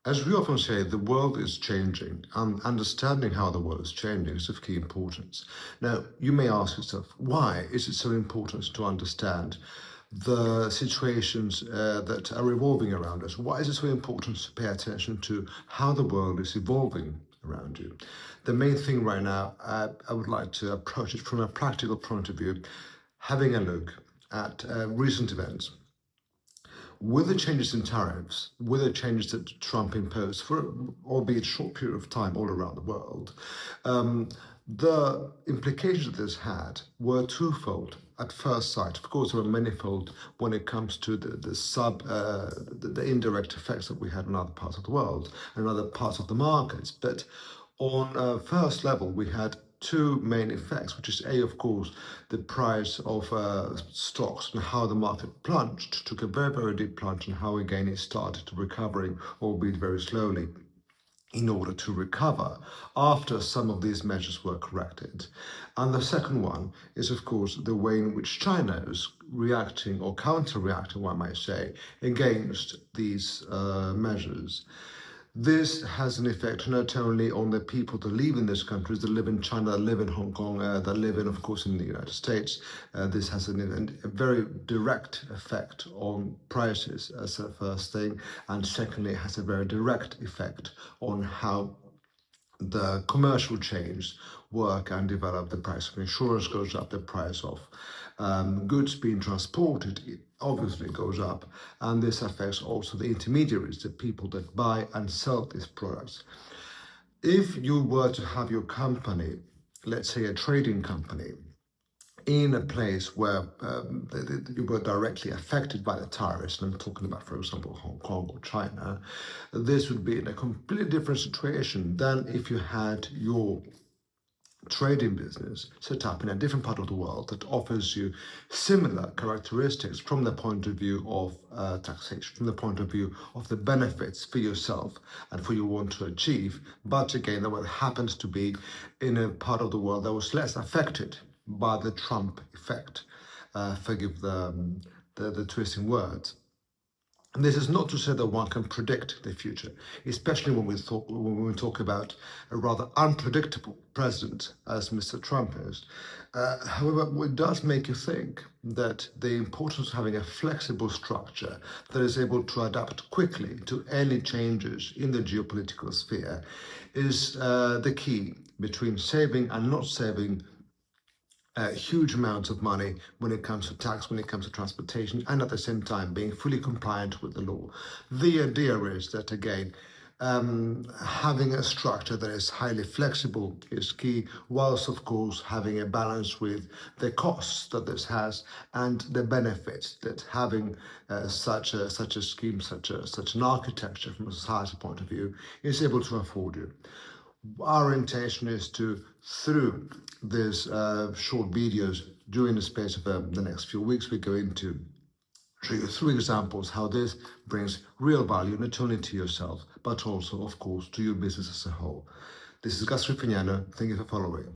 As we often say, the world is changing, and understanding how the world is changing is of key importance. Now, you may ask yourself, why is it so important to understand the situations that are evolving around us? Why is it so important to pay attention to how the world is evolving around you? The main thing right now, I would like to approach it from a practical point of view, having a look at recent events. With the changes in tariffs, with the changes that Trump imposed for albeit a short period of time all around the world, the implications that this had were twofold at first sight. Of course, there were manifold when it comes to the indirect effects that we had in other parts of the world and other parts of the markets. But on a first level, we had two main effects, which is of course, the price of stocks and how the market plunged, took a very, very deep plunge, and how again it started recovering, albeit very slowly, in order to recover after some of these measures were corrected. And the second one is, of course, the way in which China is reacting or counter-reacting, one might say, against these measures. This has an effect not only on the people that live in these countries, that live in China, that live in Hong Kong, that live in, of course, in the United States. This has a very direct effect on prices as a first thing, and secondly, it has a very direct effect on how the commercial chains work and develop. The price of insurance goes up, the price of goods being transported obviously goes up, and this affects also the intermediaries, the people that buy and sell these products. If you were to have your company, let's say a trading company, in a place where you were directly affected by the tariffs, and I'm talking about, for example, Hong Kong or China, this would be in a completely different situation than if you had your trading business set up in a different part of the world that offers you similar characteristics from the point of view of taxation, from the point of view of the benefits for yourself and for you want to achieve, but again, that what happens to be in a part of the world that was less affected by the Trump effect. Forgive the twisting words. And this is not to say that one can predict the future, especially when we talk about a rather unpredictable president, as Mr. Trump is. However, it does make you think that the importance of having a flexible structure that is able to adapt quickly to any changes in the geopolitical sphere is the key between saving and not saving huge amounts of money when it comes to tax, when it comes to transportation, and at the same time being fully compliant with the law. The idea is that, again, having a structure that is highly flexible is key, whilst of course having a balance with the costs that this has and the benefits that having such a scheme, such an architecture from a society point of view is able to afford you. Our intention is to, through these short videos during the space of the next few weeks, we're going to show you through examples how this brings real value not only to yourself, but also, of course, to your business as a whole. This is Gus Scriffignano. Thank you for following.